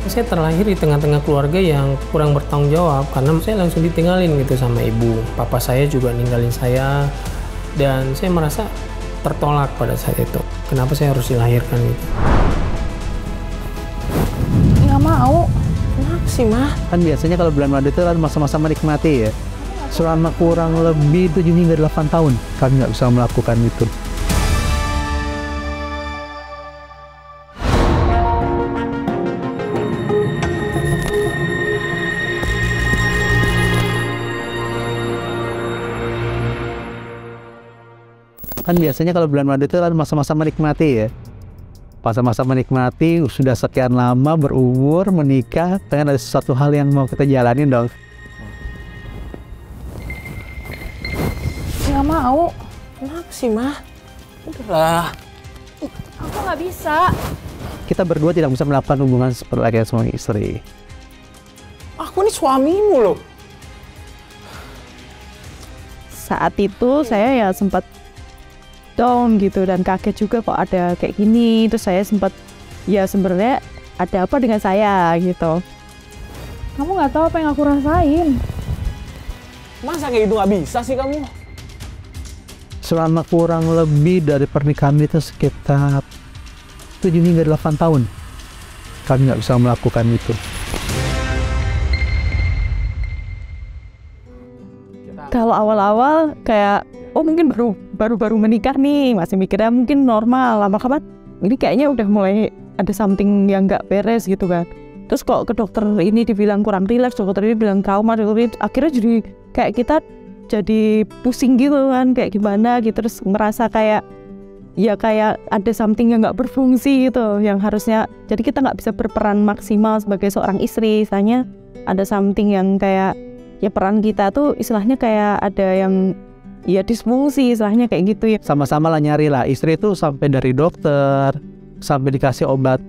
Saya terlahir di tengah-tengah keluarga yang kurang bertanggung jawab karena saya langsung ditinggalin gitu sama ibu. Papa saya juga ninggalin saya dan saya merasa tertolak pada saat itu. Kenapa saya harus dilahirkan gitu? Nggak mau. Kenapa sih, Mah? Kan biasanya kalau bulan madu itu kan masa-masa menikmati ya. Selama kurang lebih 7 hingga 8 tahun kami nggak bisa melakukan itu. Kan biasanya kalau bulan madu itu kan masa-masa menikmati ya. Masa-masa menikmati, sudah sekian lama berumur, menikah, pengen ada sesuatu hal yang mau kita jalanin dong. Nggak mau. Kenapa sih, Mah? Udahlah. Aku nggak bisa. Kita berdua tidak bisa melakukan hubungan seperti laki suami istri. Aku ini suamimu loh. Saat itu saya ya sempat down gitu dan kaget juga kok ada kayak gini. Terus saya sempat ya sebenarnya ada apa dengan saya gitu. Kamu nggak tahu apa yang aku rasain. Masa kayak gitu nggak bisa sih kamu? Selama kurang lebih dari pernikahan itu sekitar 7 hingga 8 tahun kami nggak bisa melakukan itu. Kalau awal-awal kayak oh mungkin baru menikah nih, masih mikirnya mungkin normal. Lama-lama ini kayaknya udah mulai ada something yang nggak beres gitu kan. Terus kok ke dokter ini dibilang kurang rileks, dokter ini bilang trauma, akhirnya jadi kayak kita jadi pusing gitu kan, kayak gimana gitu. Terus merasa kayak ya kayak ada something yang nggak berfungsi gitu, yang harusnya jadi kita nggak bisa berperan maksimal sebagai seorang istri. Istilahnya ada something yang kayak ya peran kita tuh istilahnya kayak ada yang ya disfungsi, istilahnya kayak gitu ya. Sama-sama lah nyari lah, istri itu sampai dari dokter, sampai dikasih obat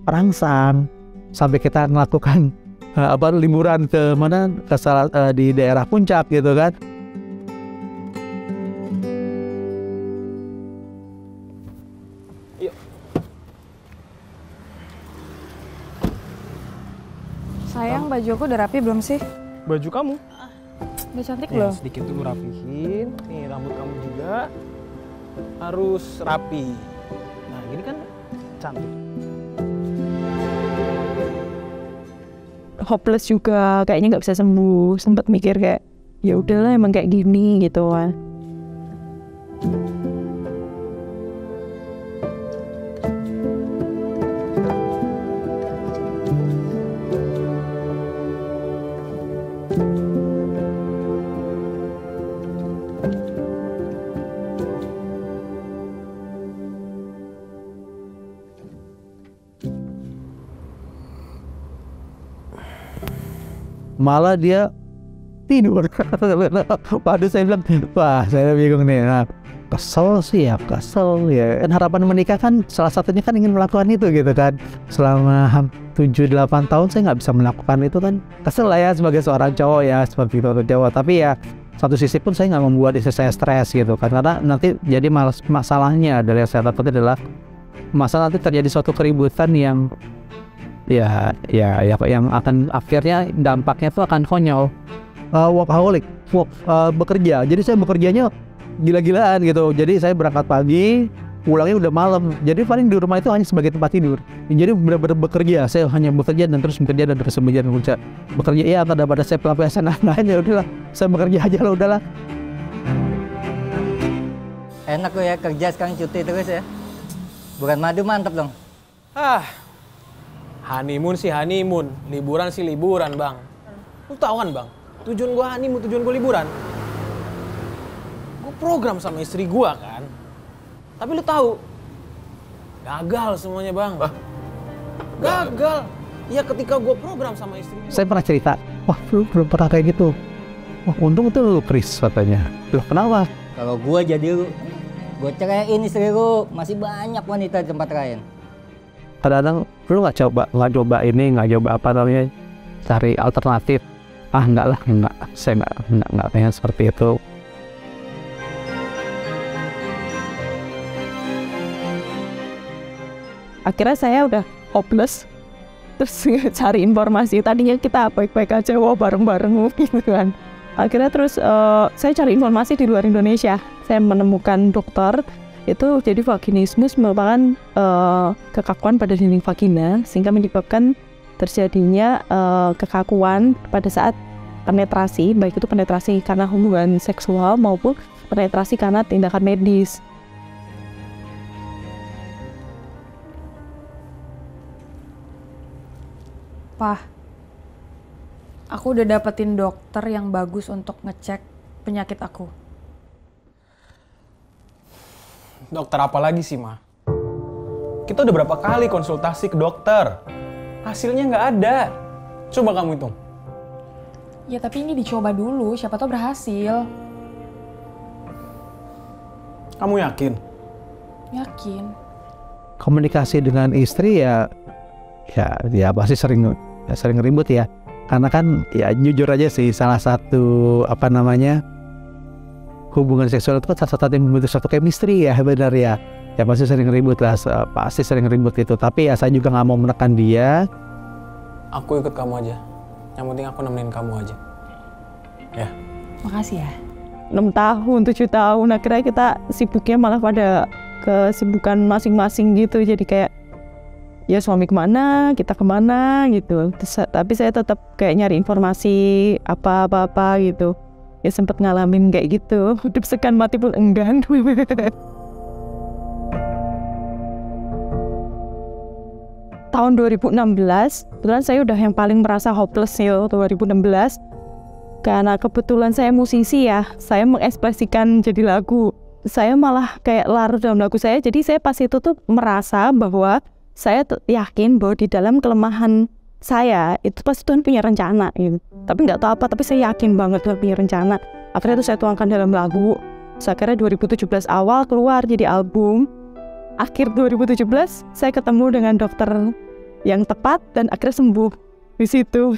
perangsang, sampai kita melakukan liburan ke mana di daerah puncak gitu kan. Yuk. Sayang, baju aku udah rapi belum sih? Baju kamu? Udah cantik Nih, belum? sedikit dulu rapihin. Nih, rambut kamu juga harus rapi. Nah, gini kan cantik. Hopeless juga, kayaknya nggak bisa sembuh. Sempat mikir kayak ya udahlah emang kayak gini gitu kan. Malah dia tidur. Waduh, saya bilang, wah saya bingung nih. Nah, kesel sih ya, kesel ya. Kan harapan menikah kan salah satunya kan ingin melakukan itu gitu kan. Selama 7-8 tahun saya nggak bisa melakukan itu kan. Kesel lah ya sebagai seorang cowok ya, seperti itu cowok. Tapi ya satu sisi pun saya nggak membuat istri saya stres gitu kan. Karena nanti jadi masalahnya adalah yang saya takutnya adalah masalah nanti terjadi suatu keributan yang ya yang akan akhirnya dampaknya itu akan konyol. Workaholic, bekerja. Jadi saya bekerjanya gila-gilaan gitu. Jadi saya berangkat pagi, pulangnya udah malam. Jadi paling di rumah itu hanya sebagai tempat tidur. Jadi benar-benar bekerja. Saya hanya bekerja dan terus bekerja. Bekerja ya pada saya pelampiasan lain ya udahlah. Saya bekerja aja lah udahlah. Enak lo ya kerja sekarang cuti terus ya. Bukan madu mantap dong. Honeymoon sih honeymoon, liburan sih liburan, Bang. Lu tahu kan, Bang? Tujuan gua honeymoon, tujuan gua liburan. Gua program sama istri gua kan. Tapi lu tahu, gagal semuanya, Bang. Gagal. Ya ketika gua program sama istri gua. Saya pernah cerita, wah lu belum pernah kayak gitu. Wah untung itu lu Chris katanya. Loh kenapa? Kalau gua jadi lu, gua ceraiin istri lu. Masih banyak wanita di tempat lain. Kadang-kadang lu nggak coba ini, nggak coba apa namanya, cari alternatif. Enggak lah, saya nggak pengen seperti itu. Akhirnya saya udah hopeless terus cari informasi. Tadinya kita baik-baik aja, wah bareng-bareng gitu kan. Akhirnya terus saya cari informasi di luar Indonesia. Saya menemukan dokter itu jadi vaginismus merupakan kekakuan pada dinding vagina sehingga menyebabkan terjadinya kekakuan pada saat penetrasi, baik itu penetrasi karena hubungan seksual maupun penetrasi karena tindakan medis. Pak, aku udah dapetin dokter yang bagus untuk ngecek penyakit aku. Dokter apa lagi sih, Ma? Kita udah berapa kali konsultasi ke dokter. Hasilnya nggak ada. Coba kamu hitung. Ya tapi ini dicoba dulu, siapa tahu berhasil. Kamu yakin? Yakin. Komunikasi dengan istri ya pasti sering ribut ya. Karena kan ya jujur aja sih, salah satu hubungan seksual itu kan salah satu yang membentuk suatu chemistry ya, benar ya. Ya pasti sering ribut lah, pasti sering ribut itu. Tapi ya saya juga nggak mau menekan dia. Aku ikut kamu aja. Yang penting aku nemenin kamu aja. Ya. Makasih ya. 6 tahun, 7 tahun, akhirnya kita sibuknya malah pada kesibukan masing-masing gitu. Jadi kayak ya suami kemana, kita kemana gitu. Tapi saya tetap kayak nyari informasi apa-apa gitu. Ya sempet ngalamin kayak gitu. Hidup segan mati pun enggan. Tahun 2016, kebetulan saya udah yang paling merasa hopeless ya 2016. Karena kebetulan saya musisi ya, saya mengekspresikan jadi lagu. Saya malah kayak larut dalam lagu saya. Jadi saya pas itu tuh merasa bahwa saya yakin bahwa di dalam kelemahan saya itu pasti Tuhan punya rencana gitu. Tapi nggak tahu apa, tapi saya yakin banget Tuhan punya rencana. Akhirnya itu saya tuangkan dalam lagu. Akhirnya 2017 awal keluar jadi album. Akhir 2017 saya ketemu dengan dokter yang tepat dan akhirnya sembuh. Di situ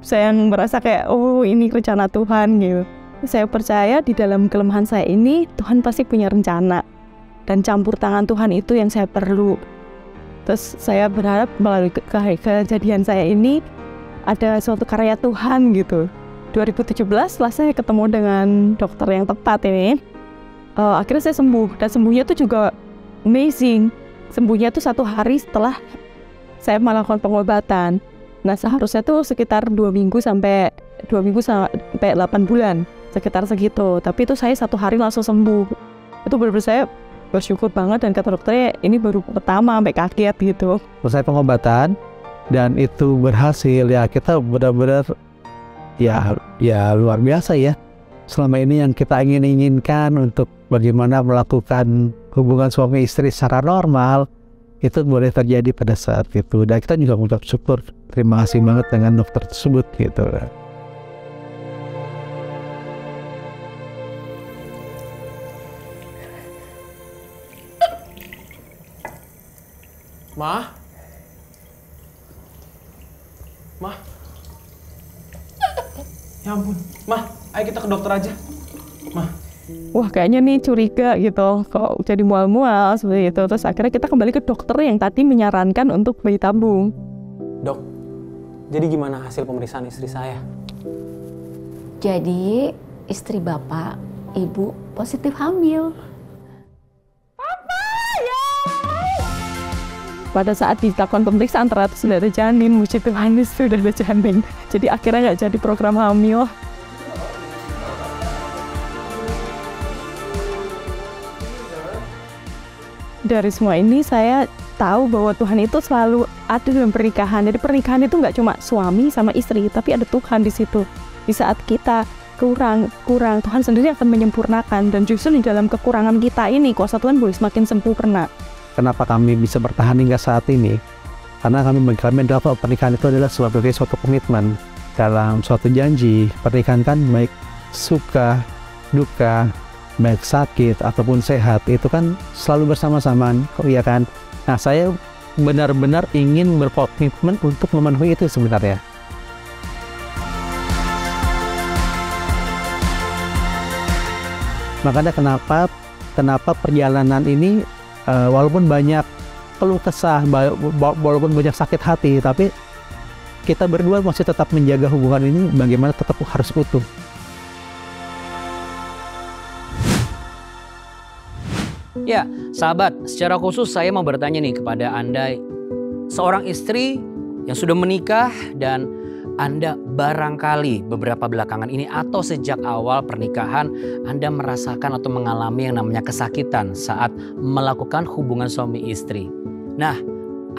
saya merasa kayak oh ini rencana Tuhan gitu. Saya percaya di dalam kelemahan saya ini Tuhan pasti punya rencana. Dan campur tangan Tuhan itu yang saya perlu. Terus saya berharap melalui kejadian saya ini ada suatu karya Tuhan gitu. 2017 setelah saya ketemu dengan dokter yang tepat ini, akhirnya saya sembuh. Dan sembuhnya itu juga amazing. Sembuhnya itu 1 hari setelah saya melakukan pengobatan. Nah seharusnya tuh sekitar 2 minggu sampai 8 bulan. Sekitar segitu. Tapi itu saya 1 hari langsung sembuh. Itu benar-benar saya bersyukur banget dan kata dokternya ini baru pertama sampai kaget gitu. Selesai pengobatan dan itu berhasil ya, kita benar-benar ya luar biasa ya. Selama ini yang kita inginkan untuk bagaimana melakukan hubungan suami istri secara normal itu boleh terjadi pada saat itu. Dan kita juga mengucap syukur, terima kasih banget dengan dokter tersebut gitu. Ma? Ya ampun. Ma, ayo kita ke dokter aja. Ma. Wah kayaknya nih curiga gitu, kok jadi mual-mual seperti itu. Terus akhirnya kita kembali ke dokter yang tadi menyarankan untuk bayi tabung. Dok, jadi gimana hasil pemeriksaan istri saya? Jadi istri bapak, ibu positif hamil. Pada saat dilakukan pemeriksaan ternyata sudah ada janin, puji Tuhan sudah ada janin. Jadi akhirnya nggak jadi program hamil. Dari semua ini saya tahu bahwa Tuhan itu selalu ada dalam pernikahan. Jadi pernikahan itu nggak cuma suami sama istri, tapi ada Tuhan di situ. Di saat kita kurang, Tuhan sendiri akan menyempurnakan. Dan justru di dalam kekurangan kita ini, kuasa Tuhan boleh semakin sempurna. Kenapa kami bisa bertahan hingga saat ini? Karena kami adalah pernikahan itu adalah sebagai suatu komitmen dalam suatu janji. Pernikahan kan baik suka, duka, baik sakit ataupun sehat itu kan selalu bersama-sama, ya kan? Nah saya benar-benar ingin berkomitmen untuk memenuhi itu sebenarnya. Makanya kenapa perjalanan ini walaupun banyak keluh kesah, walaupun banyak sakit hati, tapi kita berdua masih tetap menjaga hubungan ini bagaimana tetap harus utuh. Ya, sahabat, secara khusus saya mau bertanya nih kepada Anda, seorang istri yang sudah menikah dan Anda barangkali beberapa belakangan ini atau sejak awal pernikahan Anda merasakan atau mengalami yang namanya kesakitan saat melakukan hubungan suami istri. Nah,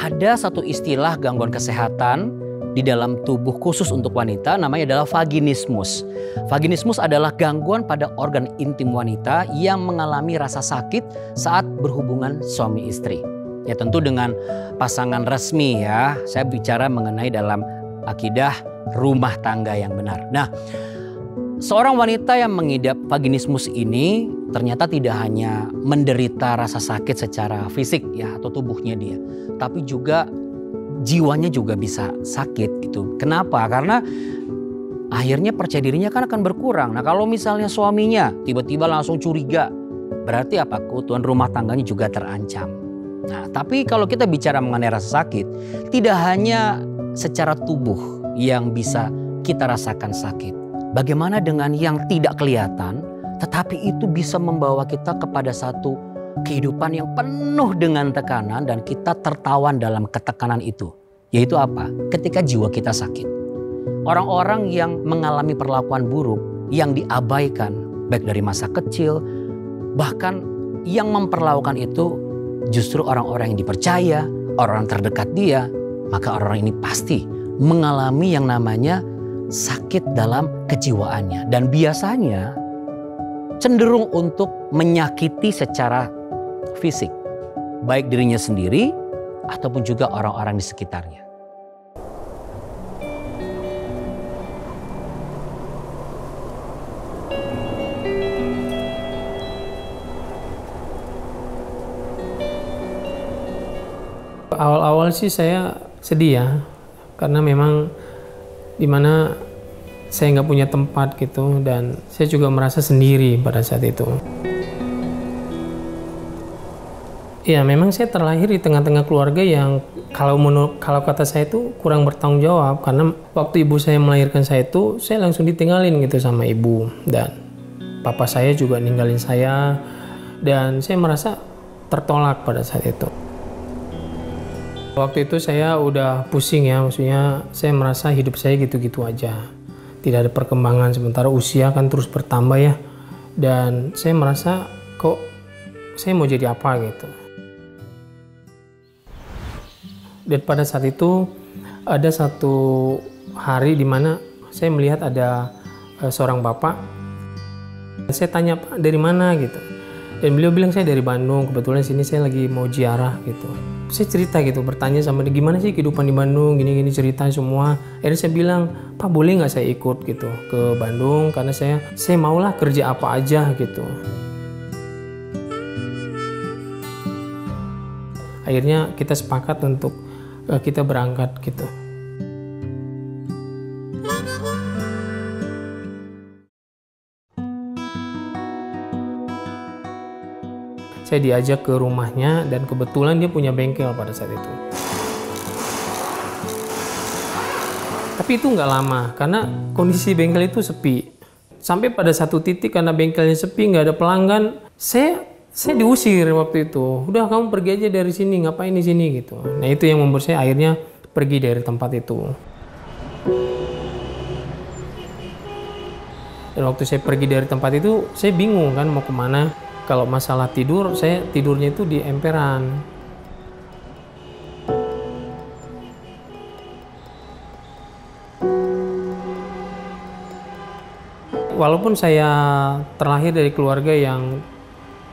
ada satu istilah gangguan kesehatan di dalam tubuh khusus untuk wanita, namanya adalah vaginismus. Vaginismus adalah gangguan pada organ intim wanita yang mengalami rasa sakit saat berhubungan suami istri. Ya tentu dengan pasangan resmi ya, saya bicara mengenai dalam akidah rumah tangga yang benar. Nah, seorang wanita yang mengidap vaginismus ini ternyata tidak hanya menderita rasa sakit secara fisik ya atau tubuhnya dia, tapi juga jiwanya juga bisa sakit gitu. Kenapa? Karena akhirnya percaya dirinya kan akan berkurang. Nah kalau misalnya suaminya tiba-tiba langsung curiga, berarti apa? Keutuhan rumah tangganya juga terancam. Nah tapi kalau kita bicara mengenai rasa sakit, tidak hanya secara tubuh yang bisa kita rasakan sakit. Bagaimana dengan yang tidak kelihatan, tetapi itu bisa membawa kita kepada satu kehidupan yang penuh dengan tekanan dan kita tertawan dalam ketekanan itu. Yaitu apa? Ketika jiwa kita sakit. Orang-orang yang mengalami perlakuan buruk, yang diabaikan, baik dari masa kecil, bahkan yang memperlakukan itu justru orang-orang yang dipercaya, orang terdekat dia, maka orang-orang ini pasti mengalami yang namanya sakit dalam kejiwaannya. Dan biasanya cenderung untuk menyakiti secara fisik, baik dirinya sendiri ataupun juga orang-orang di sekitarnya. Awal-awal sih saya sedih ya, karena memang dimana saya nggak punya tempat gitu, dan saya juga merasa sendiri pada saat itu. Ya memang saya terlahir di tengah-tengah keluarga yang kalau kata saya itu kurang bertanggung jawab, karena waktu ibu saya melahirkan saya itu saya langsung ditinggalin gitu sama ibu, dan papa saya juga ninggalin saya, dan saya merasa tertolak pada saat itu. Waktu itu saya udah pusing ya, maksudnya saya merasa hidup saya gitu-gitu aja, tidak ada perkembangan, sementara usia kan terus bertambah ya, dan saya merasa kok saya mau jadi apa gitu. Dan pada saat itu ada satu hari di mana saya melihat ada seorang bapak. Saya tanya, Pak dari mana gitu, dan beliau bilang saya dari Bandung, kebetulan sini saya lagi mau ziarah gitu. Saya cerita gitu, bertanya sama dia gimana sih kehidupan di Bandung, gini-gini cerita semua. Akhirnya saya bilang, Pak boleh nggak saya ikut gitu ke Bandung, karena saya maulah kerja apa aja gitu. Akhirnya kita sepakat untuk kita berangkat gitu. Saya diajak ke rumahnya, dan kebetulan dia punya bengkel pada saat itu. Tapi itu nggak lama, karena kondisi bengkel itu sepi. Sampai pada satu titik karena bengkelnya sepi, nggak ada pelanggan, saya diusir waktu itu. Udah kamu pergi aja dari sini, ngapain di sini gitu. Nah itu yang membuat saya akhirnya pergi dari tempat itu. Dan waktu saya pergi dari tempat itu, saya bingung kan mau kemana. Kalau masalah tidur, saya tidurnya itu di emperan. Walaupun saya terlahir dari keluarga yang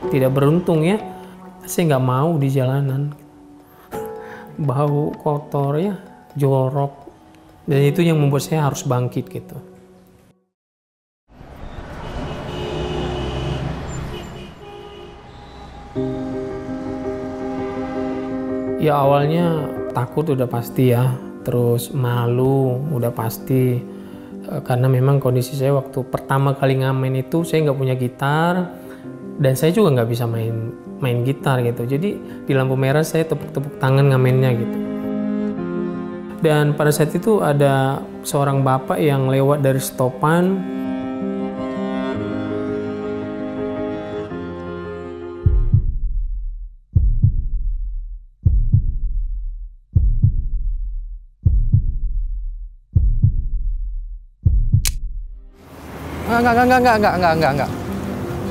tidak beruntung ya, saya nggak mau di jalanan. Bau kotor ya, jorok. Dan itu yang membuat saya harus bangkit gitu. Ya awalnya takut udah pasti ya, terus malu udah pasti, karena memang kondisi saya waktu pertama kali ngamen itu saya nggak punya gitar, dan saya juga nggak bisa main main gitar gitu. Jadi di lampu merah saya tepuk-tepuk tangan ngamennya gitu. Dan pada saat itu ada seorang bapak yang lewat dari stopan. Enggak.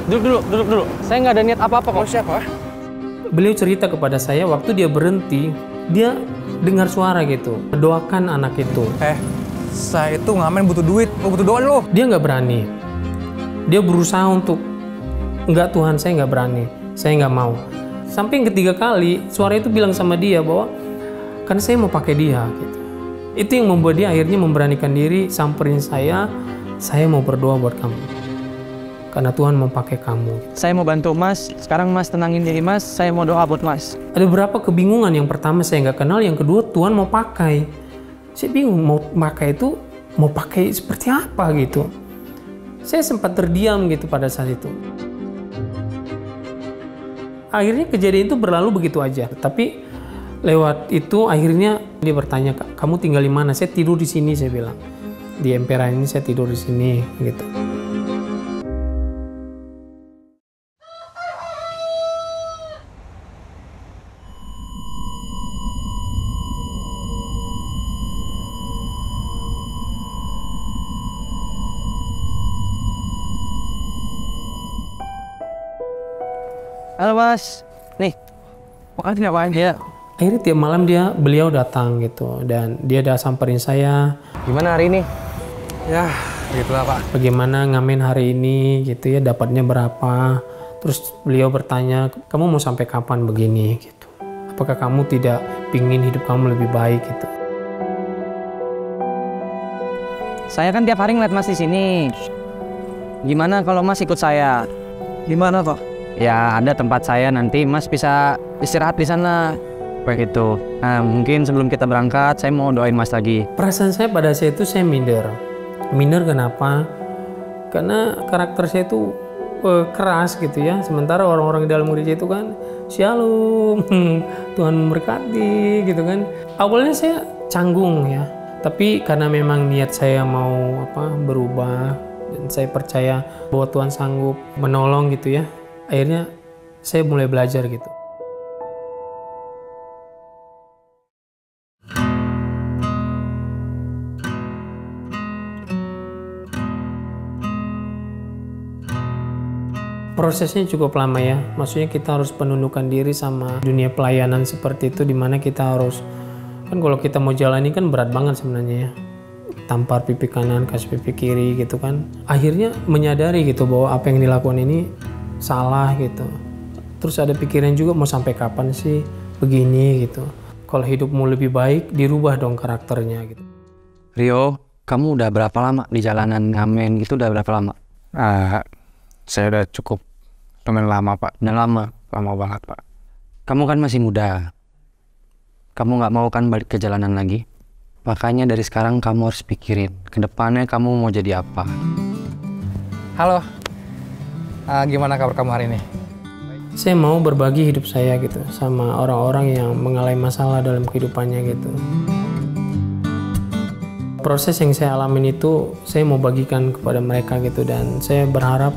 Duduk dulu. Saya nggak ada niat apa-apa kok. Siapa? Beliau cerita kepada saya waktu dia berhenti, dia dengar suara gitu, doakan anak itu. Saya itu ngamen butuh duit, butuh doa lo. Dia nggak berani. Dia berusaha untuk, enggak Tuhan, saya nggak berani, saya nggak mau. Sampai yang ketiga kali, suara itu bilang sama dia bahwa, kan saya mau pakai dia gitu. Itu yang membuat dia akhirnya memberanikan diri, samperin saya mau berdoa buat kamu. Karena Tuhan mau pakai kamu. Saya mau bantu Mas, sekarang Mas tenangin diri Mas, saya mau doa buat Mas. Ada beberapa kebingungan, yang pertama saya nggak kenal, yang kedua Tuhan mau pakai. Saya bingung mau pakai itu, mau pakai seperti apa gitu. Saya sempat terdiam gitu pada saat itu. Akhirnya kejadian itu berlalu begitu aja. Tapi lewat itu akhirnya dia bertanya, kamu tinggal di mana? Saya tidur di sini, saya bilang. Di emperan ini saya tidur di sini gitu. Halo Mas, nih, makasih ya Pak. Ya. Akhirnya tiap malam beliau datang gitu, dan dia udah samperin saya. Gimana hari ini? Ya, gitulah Pak. Bagaimana ngamen hari ini gitu ya, dapatnya berapa? Terus beliau bertanya, kamu mau sampai kapan begini gitu? Apakah kamu tidak pingin hidup kamu lebih baik gitu? Saya kan tiap hari ngeliat Mas di sini. Gimana kalau Mas ikut saya? Gimana Pak? Ya ada tempat saya, nanti Mas bisa istirahat di sana. Kayak gitu. Nah mungkin sebelum kita berangkat, saya mau doain Mas lagi. Perasaan saya pada saat itu saya minder. Minder kenapa? Karena karakter saya itu keras gitu ya. Sementara orang-orang di dalam gereja itu kan Shalom, Tuhan memberkati gitu kan. Awalnya saya canggung ya. Tapi karena memang niat saya mau berubah, dan saya percaya bahwa Tuhan sanggup menolong gitu ya. Akhirnya saya mulai belajar gitu. Prosesnya cukup lama ya, maksudnya kita harus penundukan diri sama dunia pelayanan seperti itu, dimana kita harus, kan kalau kita mau jalani kan berat banget sebenarnya ya. Tampar pipi kanan, kasih pipi kiri gitu kan. Akhirnya menyadari gitu bahwa apa yang dilakukan ini salah gitu. Terus ada pikiran juga, mau sampai kapan sih begini gitu. Kalau hidupmu lebih baik, dirubah dong karakternya gitu. Rio, kamu udah berapa lama di jalanan ngamen gitu, udah berapa lama? Saya udah cukup lumayan lama Pak. Udah lama? Lama banget Pak. Kamu kan masih muda. Kamu nggak mau kan balik ke jalanan lagi? Makanya dari sekarang kamu harus pikirin, kedepannya kamu mau jadi apa. Halo, gimana kabar kamu hari ini? Saya mau berbagi hidup saya gitu sama orang-orang yang mengalami masalah dalam kehidupannya gitu. Proses yang saya alamin itu saya mau bagikan kepada mereka gitu, dan saya berharap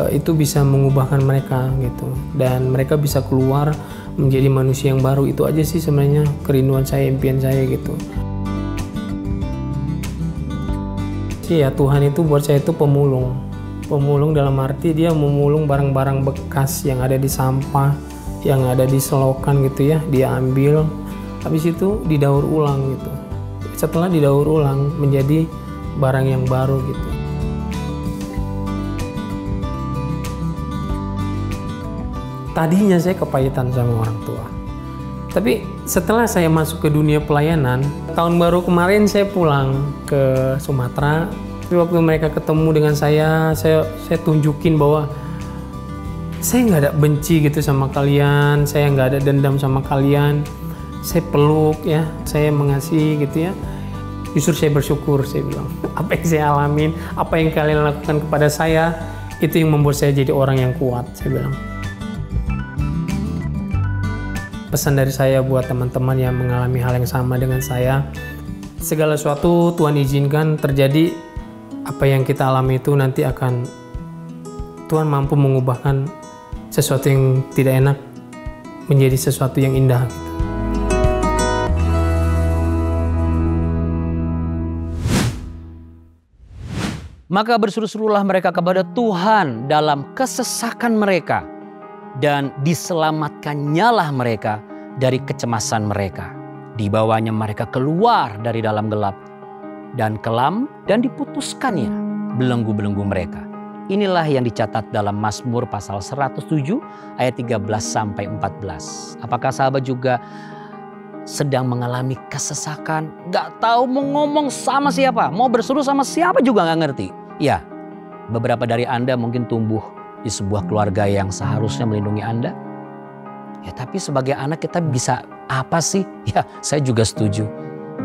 itu bisa mengubahkan mereka gitu, dan mereka bisa keluar menjadi manusia yang baru. Itu aja sih sebenarnya kerinduan saya, impian saya gitu. Ya Tuhan itu buat saya itu pemulung dalam arti dia memulung barang-barang bekas yang ada di sampah, yang ada di selokan gitu ya, dia ambil, habis itu didaur ulang gitu. Setelah didaur ulang menjadi barang yang baru gitu. Tadinya saya kepahitan sama orang tua, tapi setelah saya masuk ke dunia pelayanan, tahun baru kemarin saya pulang ke Sumatera. Waktu mereka ketemu dengan saya tunjukin bahwa saya nggak ada benci gitu sama kalian, saya nggak ada dendam sama kalian, saya peluk ya, saya mengasihi gitu ya. Justru saya bersyukur, saya bilang apa yang saya alamin, apa yang kalian lakukan kepada saya, itu yang membuat saya jadi orang yang kuat, saya bilang. pesan dari saya buat teman-teman yang mengalami hal yang sama dengan saya, segala sesuatu Tuhan izinkan terjadi, apa yang kita alami itu nanti akan Tuhan mampu mengubahkan sesuatu yang tidak enak menjadi sesuatu yang indah. Maka berseru-serulah mereka kepada Tuhan dalam kesesakan mereka, dan diselamatkannya mereka dari kecemasan mereka. Dibawanya mereka keluar dari dalam gelap dan kelam, dan diputuskannya belenggu-belenggu mereka. Inilah yang dicatat dalam Mazmur pasal 107 ayat 13 sampai 14. Apakah sahabat juga sedang mengalami kesesakan, gak tahu mau ngomong sama siapa, mau berseru sama siapa juga gak ngerti? Ya, beberapa dari Anda mungkin tumbuh di sebuah keluarga yang seharusnya melindungi Anda. Ya, tapi sebagai anak kita bisa apa sih? Ya, saya juga setuju.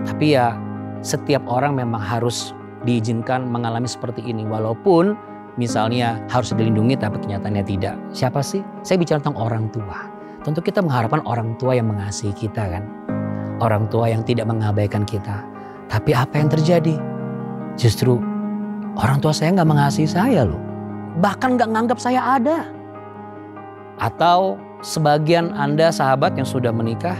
Tapi ya, setiap orang memang harus diizinkan mengalami seperti ini. Walaupun misalnya harus dilindungi tapi kenyataannya tidak. Siapa sih? Saya bicara tentang orang tua. Tentu kita mengharapkan orang tua yang mengasihi kita kan. Orang tua yang tidak mengabaikan kita. Tapi apa yang terjadi? Justru orang tua saya nggak mengasihi saya loh. Bahkan nggak nganggap saya ada. Atau sebagian Anda sahabat yang sudah menikah,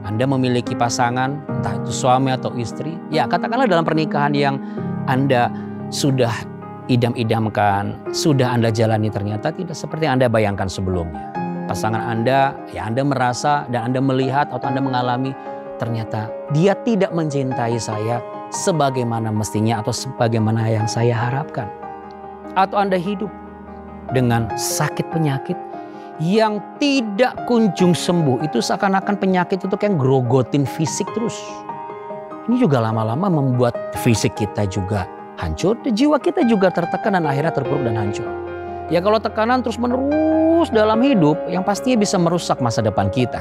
Anda memiliki pasangan, entah itu suami atau istri. Ya katakanlah dalam pernikahan yang Anda sudah idam-idamkan, sudah Anda jalani, ternyata tidak seperti yang Anda bayangkan sebelumnya. Pasangan Anda, ya Anda merasa dan Anda melihat atau Anda mengalami, ternyata dia tidak mencintai saya sebagaimana mestinya atau sebagaimana yang saya harapkan. Atau Anda hidup dengan sakit penyakit yang tidak kunjung sembuh. Itu seakan-akan penyakit itu kayak grogotin fisik terus. Ini juga lama-lama membuat fisik kita juga hancur, jiwa kita juga tertekan dan akhirnya terpuruk dan hancur. Ya kalau tekanan terus menerus dalam hidup, yang pastinya bisa merusak masa depan kita.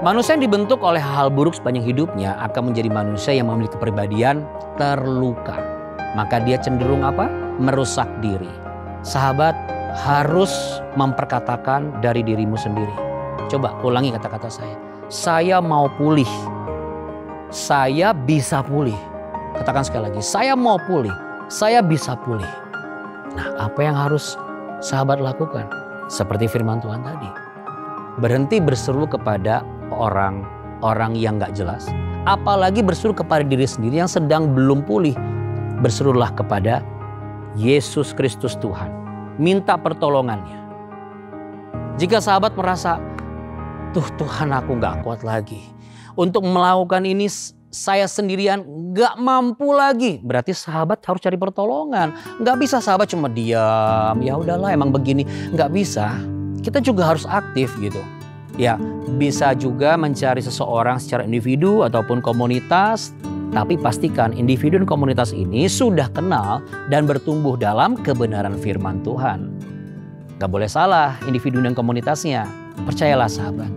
Manusia yang dibentuk oleh hal buruk sepanjang hidupnya akan menjadi manusia yang memiliki kepribadian terluka. Maka dia cenderung apa? Merusak diri. Sahabat harus memperkatakan dari dirimu sendiri. Coba ulangi kata-kata saya. Saya mau pulih. Saya bisa pulih. Katakan sekali lagi, saya mau pulih. Saya bisa pulih. Nah, apa yang harus sahabat lakukan? Seperti firman Tuhan tadi. Berhenti berseru kepada orang yang gak jelas. Apalagi berseru kepada diri sendiri yang sedang belum pulih. Berserulah kepada Yesus Kristus Tuhan. Minta pertolongannya. Jika sahabat merasa, Tuhan aku gak kuat lagi. Untuk melakukan ini saya sendirian gak mampu lagi. Berarti sahabat harus cari pertolongan. Gak bisa sahabat cuma diam. Ya udahlah emang begini. Gak bisa. Kita juga harus aktif gitu. Ya bisa juga mencari seseorang secara individu ataupun komunitas. Tapi pastikan individu dan komunitas ini sudah kenal dan bertumbuh dalam kebenaran firman Tuhan. Gak boleh salah individu dan komunitasnya. Percayalah sahabat.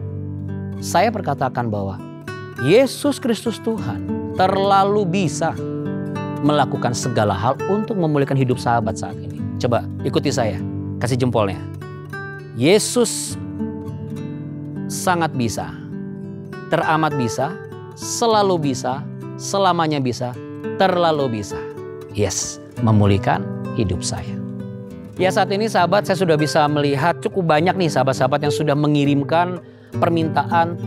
Saya perkatakan bahwa Yesus Kristus Tuhan terlalu bisa melakukan segala hal untuk memulihkan hidup sahabat saat ini. Coba ikuti saya, kasih jempolnya. Yesus sangat bisa, teramat bisa, selalu bisa, selamanya bisa, terlalu bisa. Yes, memulihkan hidup saya. Ya saat ini sahabat saya sudah bisa melihat cukup banyak nih sahabat-sahabat yang sudah mengirimkan permintaan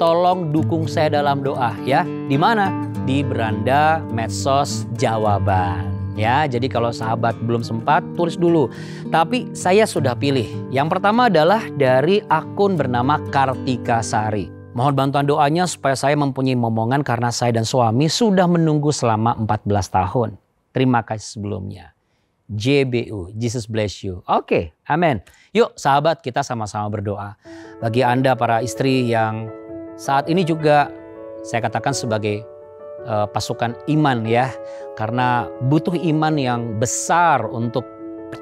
tolong dukung saya dalam doa ya. Di mana? Di beranda medsos jawaban. Ya, jadi kalau sahabat belum sempat tulis dulu. Tapi saya sudah pilih. Yang pertama adalah dari akun bernama Kartika Sari. Mohon bantuan doanya supaya saya mempunyai momongan karena saya dan suami sudah menunggu selama 14 tahun. Terima kasih sebelumnya. JBU, Jesus bless you. Oke, amin. Yuk sahabat kita sama-sama berdoa. Bagi Anda para istri yang saat ini juga saya katakan sebagai pasukan iman ya. Karena butuh iman yang besar untuk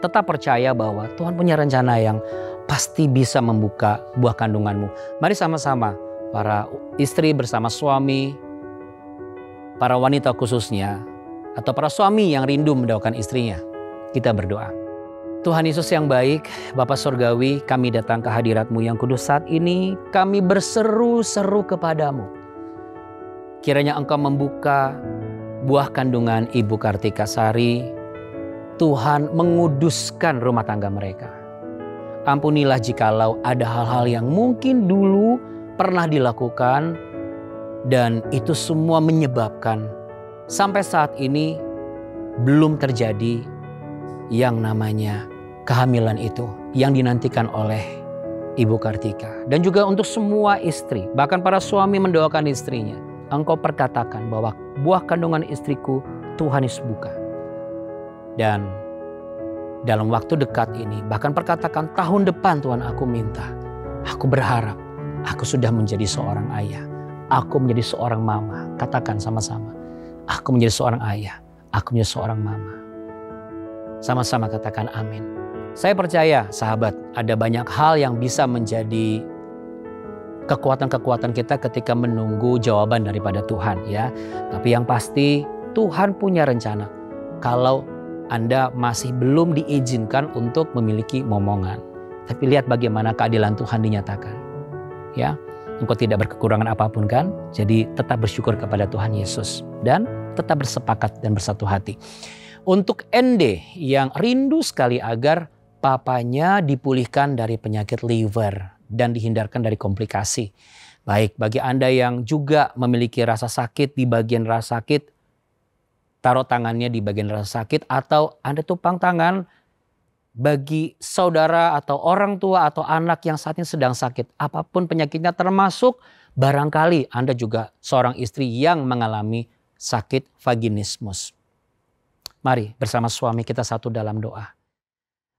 tetap percaya bahwa Tuhan punya rencana yang pasti bisa membuka buah kandunganmu. Mari sama-sama para istri bersama suami, para wanita khususnya, atau para suami yang rindu mendoakan istrinya. Kita berdoa. Tuhan Yesus yang baik, Bapa Surgawi, kami datang ke hadirat-Mu yang kudus saat ini. Kami berseru-seru kepadamu. Kiranya Engkau membuka buah kandungan Ibu Kartika Sari. Tuhan menguduskan rumah tangga mereka. Ampunilah jikalau ada hal-hal yang mungkin dulu pernah dilakukan dan itu semua menyebabkan sampai saat ini belum terjadi yang namanya kehamilan itu yang dinantikan oleh Ibu Kartika. Dan juga untuk semua istri, bahkan para suami mendoakan istrinya. Engkau perkatakan bahwa buah kandungan istriku Tuhan Yesus buka. Dan dalam waktu dekat ini, bahkan perkatakan tahun depan Tuhan aku minta. Aku berharap aku sudah menjadi seorang ayah. Aku menjadi seorang mama. Katakan sama-sama. Aku menjadi seorang ayah. Aku menjadi seorang mama. Sama-sama katakan amin. Saya percaya sahabat, ada banyak hal yang bisa menjadi kekuatan-kekuatan kita ketika menunggu jawaban daripada Tuhan ya. Tapi yang pasti Tuhan punya rencana. Kalau Anda masih belum diizinkan untuk memiliki momongan. Tapi lihat bagaimana keadilan Tuhan dinyatakan. Ya, engkau tidak berkekurangan apapun kan? Jadi tetap bersyukur kepada Tuhan Yesus. Dan tetap bersepakat dan bersatu hati. Untuk Ende yang rindu sekali agar papanya dipulihkan dari penyakit liver dan dihindarkan dari komplikasi. Baik, bagi Anda yang juga memiliki rasa sakit di bagian rasa sakit, taruh tangannya di bagian rasa sakit atau Anda tupang tangan bagi saudara atau orang tua atau anak yang saat ini sedang sakit. Apapun penyakitnya termasuk barangkali Anda juga seorang istri yang mengalami sakit vaginismus. Mari bersama suami kita satu dalam doa.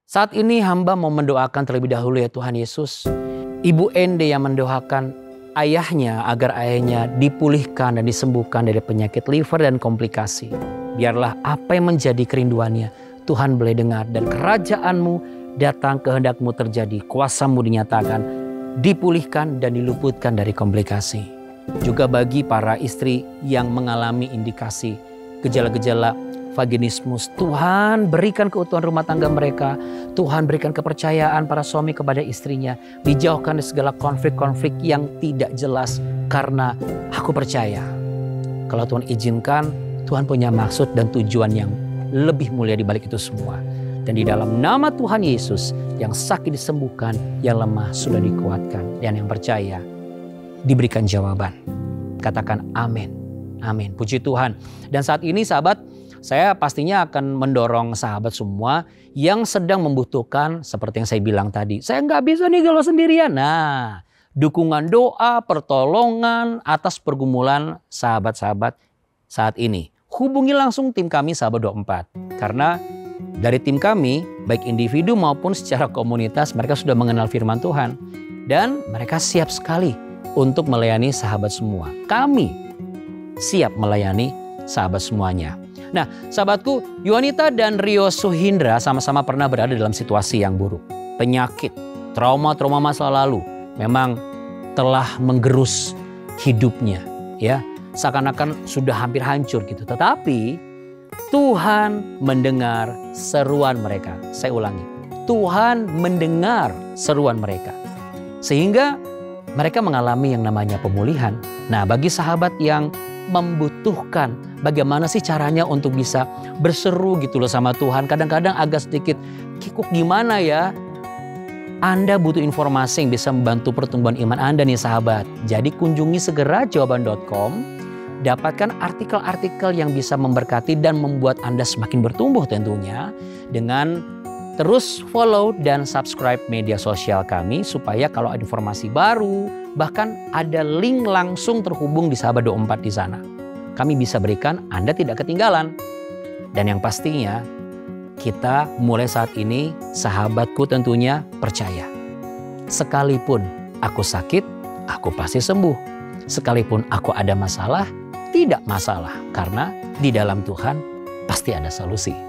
Saat ini hamba mau mendoakan terlebih dahulu ya Tuhan Yesus. Ibu Ende yang mendoakan ayahnya agar ayahnya dipulihkan dan disembuhkan dari penyakit liver dan komplikasi. Biarlah apa yang menjadi kerinduannya Tuhan boleh dengar dan kerajaan-Mu datang, kehendak-Mu terjadi, kuasa-Mu dinyatakan, dipulihkan dan diluputkan dari komplikasi. Juga bagi para istri yang mengalami indikasi gejala-gejala vaginismus, Tuhan berikan keutuhan rumah tangga mereka. Tuhan berikan kepercayaan para suami kepada istrinya. Dijauhkan dari segala konflik-konflik yang tidak jelas. Karena aku percaya kalau Tuhan izinkan, Tuhan punya maksud dan tujuan yang lebih mulia di balik itu semua. Dan di dalam nama Tuhan Yesus, yang sakit disembuhkan, yang lemah sudah dikuatkan. Dan yang percaya diberikan jawaban. Katakan amin. Amin. Puji Tuhan. Dan saat ini sahabat, saya pastinya akan mendorong sahabat semua yang sedang membutuhkan seperti yang saya bilang tadi. Saya nggak bisa nih kalau sendirian. Nah, dukungan doa, pertolongan atas pergumulan sahabat-sahabat saat ini. Hubungi langsung tim kami Sahabat 24. Karena dari tim kami, baik individu maupun secara komunitas, mereka sudah mengenal firman Tuhan. Dan mereka siap sekali untuk melayani sahabat semua. Kami siap melayani sahabat semuanya. Nah, sahabatku, Yuanita dan Rio Suhindra sama-sama pernah berada dalam situasi yang buruk. Penyakit, trauma-trauma masa lalu memang telah menggerus hidupnya, ya. Seakan-akan sudah hampir hancur gitu. Tetapi Tuhan mendengar seruan mereka. Saya ulangi, Tuhan mendengar seruan mereka. Sehingga mereka mengalami yang namanya pemulihan. Nah, bagi sahabat yang membutuhkan bagaimana sih caranya untuk bisa berseru gitu loh sama Tuhan. Kadang-kadang agak sedikit kikuk gimana ya. Anda butuh informasi yang bisa membantu pertumbuhan iman Anda nih sahabat. Jadi kunjungi segera jawaban.com. Dapatkan artikel-artikel yang bisa memberkati dan membuat Anda semakin bertumbuh tentunya. Dengan terus follow dan subscribe media sosial kami. Supaya kalau ada informasi baru, bahkan ada link langsung terhubung di Sahabat 24 di sana. Kami bisa berikan, Anda tidak ketinggalan. Dan yang pastinya, kita mulai saat ini, sahabatku tentunya percaya. Sekalipun aku sakit, aku pasti sembuh. Sekalipun aku ada masalah, tidak masalah. Karena di dalam Tuhan pasti ada solusi.